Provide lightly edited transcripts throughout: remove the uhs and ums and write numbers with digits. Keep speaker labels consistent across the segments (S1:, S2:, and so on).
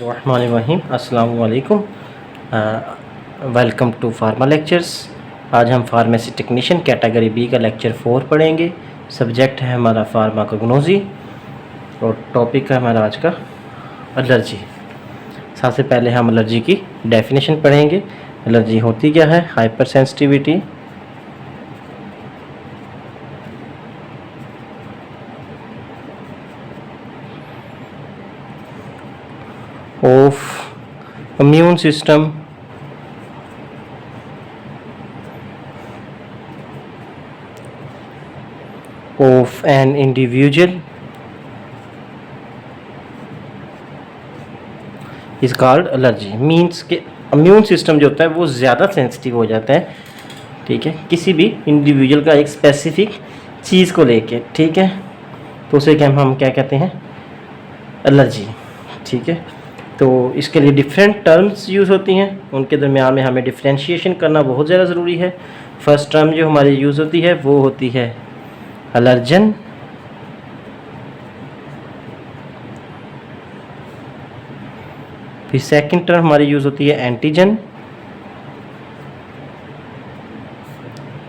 S1: बिस्मिल्लाहिर्रहमानिर्रहीम। अस्सलाम वालेकुम। Welcome to pharma lectures. आज हम फार्मेसी टेक्नीशियन कैटेगरी बी का लेक्चर 4 पढ़ेंगे। सब्जेक्ट है हमारा फार्माकोग्नोसी और टॉपिक है हमारा आज का एलर्जी। सबसे पहले हम एलर्जी की डेफिनेशन पढ़ेंगे। एलर्जी होती क्या है? Hyper sensitivity of immune system of an individual is called allergy। Means के इम्यून सिस्टम जो होता है वो ज़्यादा सेंसिटिव हो जाता है, ठीक है, किसी भी इंडिविजुअल का एक स्पेसिफिक चीज़ को लेके, ठीक है, तो उसे क्या हम क्या कहते हैं? एलर्जी, ठीक है। तो इसके लिए डिफरेंट टर्म्स यूज़ होती हैं, उनके दरमियान में हमें डिफ्रेंशिएशन करना बहुत ज़्यादा ज़रूरी है। फर्स्ट टर्म जो हमारी यूज़ होती है वो होती है एलर्जन, फिर सेकंड टर्म हमारी यूज़ होती है एंटीजन,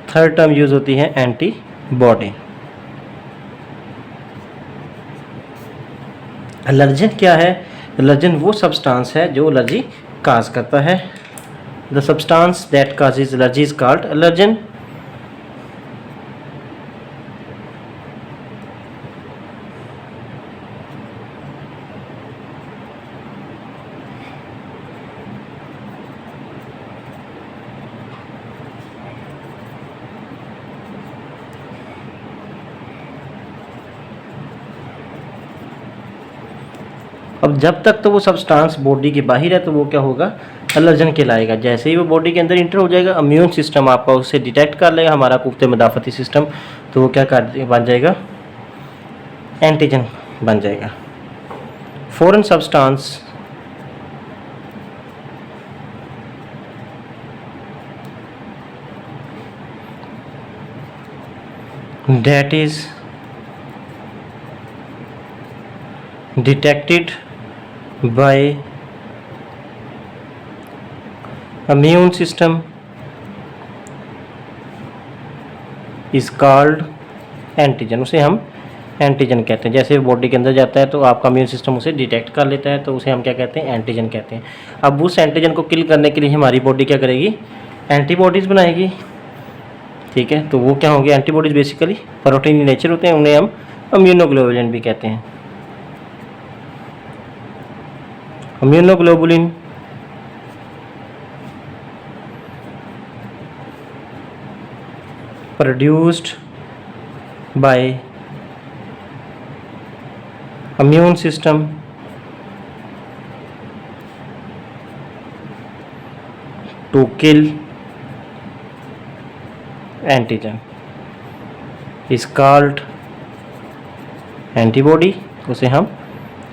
S1: थर्ड टर्म यूज़ होती है एंटीबॉडी। एलर्जन क्या है? एलर्जन वो सब्सटेंस है जो एलर्जी काज करता है। The substance that causes allergy is called allergen. अब जब तक तो वो सब्सटेंस बॉडी के बाहर है तो वो क्या होगा? एलर्जन कहलाएगा। जैसे ही वो बॉडी के अंदर इंटर हो जाएगा, इम्यून सिस्टम आपका उसे डिटेक्ट कर लेगा, हमारा कुफ्ते मदाफती सिस्टम, तो वो क्या कर बन जाएगा? एंटीजन बन जाएगा। Foreign substance that is detected by immune system is called antigen. उसे हम एंटीजन कहते हैं। जैसे बॉडी के अंदर जाता है तो आपका इम्यून सिस्टम उसे डिटेक्ट कर लेता है, तो उसे हम क्या कहते हैं? एंटीजन कहते हैं। अब उस एंटीजन को किल करने के लिए हमारी बॉडी क्या करेगी? एंटीबॉडीज़ बनाएगी, ठीक है। तो वो क्या होंगे? एंटीबॉडीज़ बेसिकली प्रोटीन नेचर होते हैं, उन्हें हम इम्यूनोग्लोबुलिन भी कहते हैं। Immunoglobulin produced by immune system to kill antigen is called antibody। उसे हम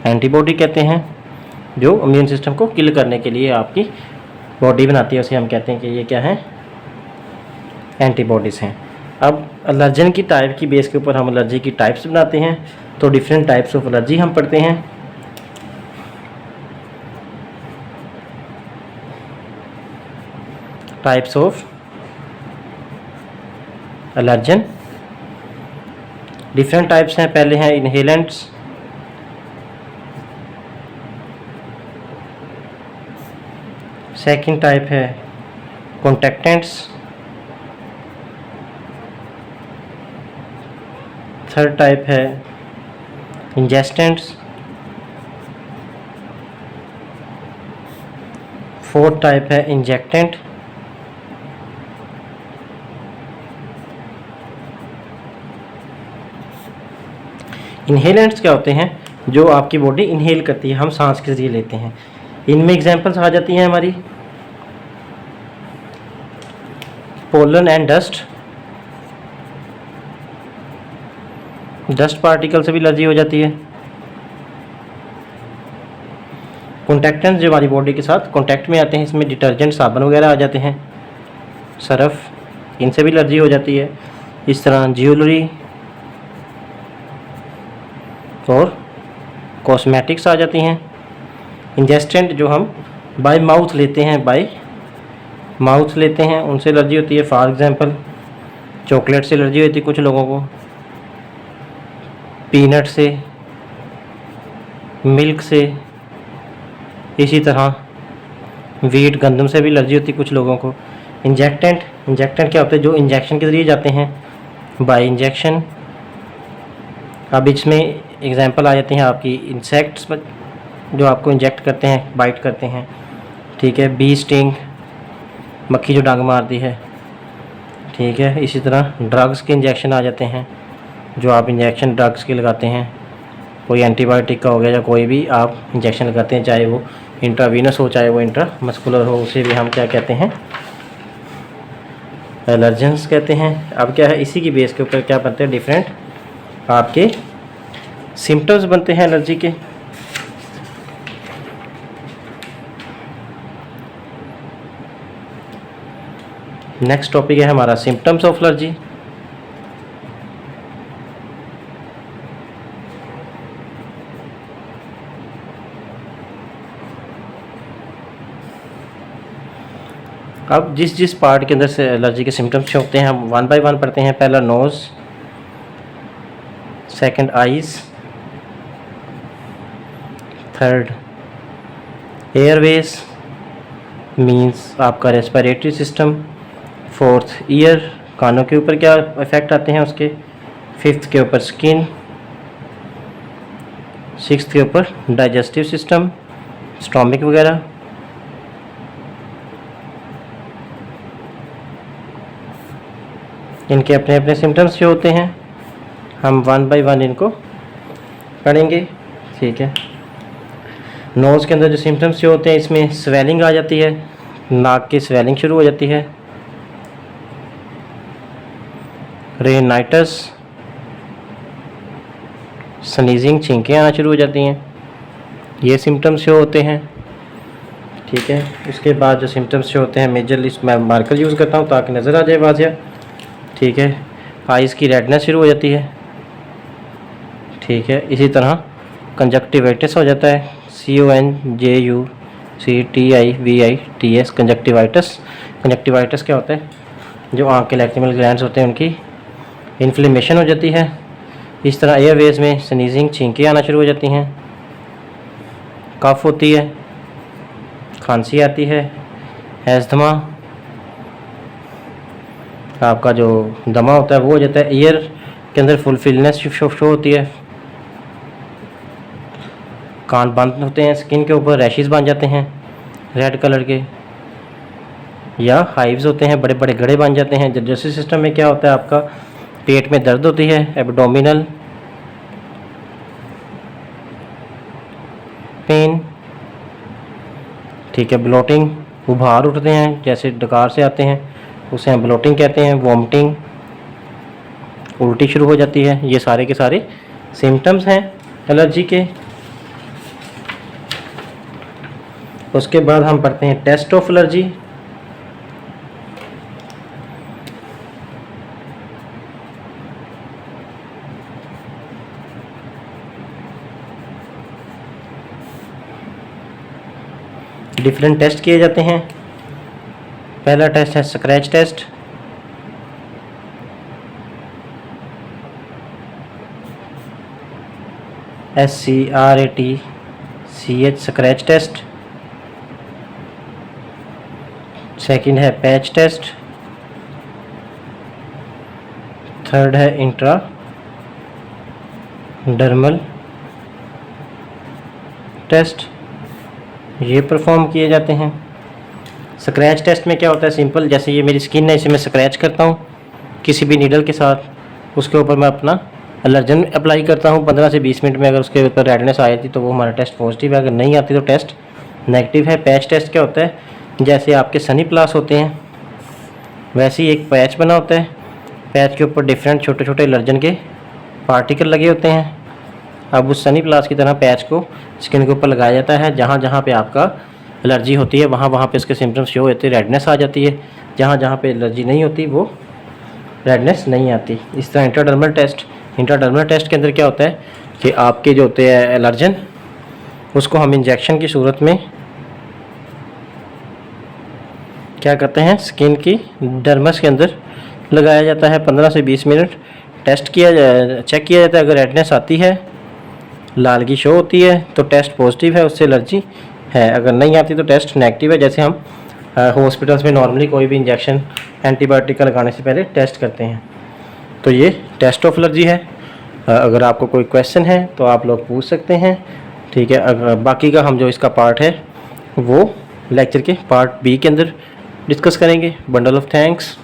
S1: एंटीबॉडी कहते हैं जो इम्यून सिस्टम को किल करने के लिए आपकी बॉडी बनाती है, उसे हम कहते हैं कि ये क्या है? एंटीबॉडीज़ हैं। अब एलर्जन की टाइप की बेस के ऊपर हम एलर्जी की टाइप्स बनाते हैं। तो डिफरेंट टाइप्स ऑफ एलर्जी हम पढ़ते हैं। Types of allergen different types हैं। पहले हैं इनहेलेंट्स, सेकंड टाइप है कॉन्टैक्टेंट्स, थर्ड टाइप है इंजेस्टेंट्स, फोर्थ टाइप है इंजेक्टेंट, इनहेलेंट्स क्या होते हैं? जो आपकी बॉडी इनहेल करती है, हम सांस के जरिए लेते हैं। इनमें एग्जांपल्स आ जाती हैं हमारी pollen and dust. Dust particle से भी एलर्जी हो जाती है। कॉन्टैक्टेंट्स जो हमारी बॉडी के साथ कॉन्टैक्ट में आते हैं, इसमें डिटर्जेंट, साबुन वगैरह आ जाते हैं, सरफ, इनसे भी एलर्जी हो जाती है। इस तरह ज्वेलरी और कॉस्मेटिक्स आ जाती हैं। इंजेस्टेंट जो हम बाय माउथ लेते हैं, उनसे एलर्जी होती है। फॉर एग्जांपल चॉकलेट से एलर्जी होती है कुछ लोगों को, पीनट से, मिल्क से, इसी तरह वीट गंदम से भी एलर्जी होती है कुछ लोगों को। इंजेक्टेंट क्या होते हैं? जो इंजेक्शन के ज़रिए जाते हैं, बाय इंजेक्शन। अब इसमें एग्जांपल आ जाती हैं आपकी इंसेक्ट्स जो आपको इंजेक्ट करते हैं, बाइट करते हैं, ठीक है। बी स्टिंग, मक्खी जो डंग मारती है, ठीक है। इसी तरह ड्रग्स के इंजेक्शन आ जाते हैं, जो आप इंजेक्शन ड्रग्स के लगाते हैं, कोई एंटीबायोटिक का हो गया या कोई भी आप इंजेक्शन लगाते हैं, चाहे वो इंट्रावीनस हो चाहे वो इंट्रामस्कुलर हो, उसे भी हम क्या कहते हैं? एलर्जेंस कहते हैं। अब क्या है, इसी की बेस के ऊपर क्या बनते हैं? डिफरेंट आपके सिम्टम्स बनते हैं एलर्जी के। नेक्स्ट टॉपिक है हमारा सिम्टम्स ऑफ एलर्जी। अब जिस पार्ट के अंदर से एलर्जी के सिम्टम्स होते हैं हम वन बाय वन पढ़ते हैं। पहला nose, second eyes, third airways means आपका रेस्पिरेटरी सिस्टम, फोर्थ ईयर, कानों के ऊपर क्या इफ़ेक्ट आते हैं उसके, फिफ्थ के ऊपर स्किन, सिक्स्थ के ऊपर डाइजेस्टिव सिस्टम, स्टोमिक वगैरह। इनके अपने अपने सिम्टम्स जो होते हैं, हम वन बाय वन इनको पढ़ेंगे, ठीक है। नोज़ के अंदर जो सिम्टम्स जो होते हैं, इसमें स्वेलिंग आ जाती है, नाक की स्वेलिंग शुरू हो जाती है, रेनाइटस, स्नीजिंग, छींकें आना शुरू हो जाती हैं, ये सिम्टम्स जो होते हैं, ठीक है। उसके बाद जो सिम्टम्स जो होते हैं मेजरली मैं मार्कर यूज़ करता हूँ ताकि नज़र आ जाए वाज़िया, ठीक है। आइज़ की रेडनेस शुरू हो जाती है, ठीक है। इसी तरह कंजक्टिवाइटिस हो जाता है, CONJUCTIVITS, कंजक्टिवाइटिस। कंजक्टिवाइटिस क्या होता है? जो आँख के लैक्रिमल ग्लैंड्स होते हैं उनकी इन्फ्लेमेशन हो जाती है। इस तरह एयरवेज में स्नीजिंग, छींकें आना शुरू हो जाती हैं, कफ होती है, खांसी आती है, एस्थमा, आपका जो दमा होता है वो हो जाता है। ईयर के अंदर फुलफिलनेस शो होती है, कान बंद होते हैं, स्किन के ऊपर रैशेस बन जाते हैं रेड कलर के, या हाइव्स होते हैं, बड़े बड़े गड़े बन जाते हैं। डाइजेस्टिव सिस्टम में क्या होता है? आपका पेट में दर्द होती है, एब्डोमिनल पेन, ठीक है। ब्लोटिंग, उभार उठते हैं जैसे डकार से आते हैं, उसे हम ब्लोटिंग कहते हैं। वॉमिटिंग, उल्टी शुरू हो जाती है। ये सारे के सारे सिम्टम्स हैं एलर्जी के। उसके बाद हम पढ़ते हैं test of allergy. Different test किए जाते हैं। पहला टेस्ट है scratch test, SCRATCH, scratch test. Second है पैच टेस्ट। थर्ड है इंट्राडर्मल टेस्ट, ये परफॉर्म किए जाते हैं। स्क्रैच टेस्ट में क्या होता है? सिंपल, जैसे ये मेरी स्किन है, इसे मैं स्क्रैच करता हूँ किसी भी नीडल के साथ, उसके ऊपर मैं अपना एलर्जन अप्लाई करता हूँ 15 से 20 मिनट में। अगर उसके ऊपर रेडनेस आ जाती तो वो हमारा टेस्ट पॉजिटिव है, अगर नहीं आती तो टेस्ट नेगेटिव है। पैच टेस्ट क्या होता है? जैसे आपके सनी प्लास होते हैं वैसे ही एक पैच बना होता है, पैच के ऊपर डिफरेंट छोटे छोटे एलर्जन के पार्टिकल लगे होते हैं। अब उस सनी प्लास की तरह पैच को स्किन के ऊपर लगाया जाता है। जहाँ जहाँ पे आपका एलर्जी होती है वहाँ वहाँ पे इसके सिम्टम्स शो होते हैं, रेडनेस आ जाती है। जहाँ जहाँ पे एलर्जी नहीं होती वो रेडनेस नहीं आती। इस तरह इंट्राडर्मल टेस्ट के अंदर क्या होता है कि आपके जो होते हैं एलर्जन उसको हम इंजेक्शन की सूरत में क्या करते हैं, स्किन की डर्मस के अंदर लगाया जाता है। 15 से 20 मिनट टेस्ट किया चेक किया जाता है। अगर रेडनेस आती है, लालगी शो होती है, तो टेस्ट पॉजिटिव है, उससे एलर्जी है। अगर नहीं आती तो टेस्ट नेगेटिव है। जैसे हम हॉस्पिटल्स में नॉर्मली कोई भी इंजेक्शन एंटीबायोटिक का लगाने से पहले टेस्ट करते हैं। तो ये टेस्ट ऑफ एलर्जी है। अगर आपको कोई क्वेश्चन है तो आप लोग पूछ सकते हैं, ठीक है। अगर बाकी का हम जो इसका पार्ट है वो लेक्चर के पार्ट बी के अंदर डिस्कस करेंगे। Bundle of thanks.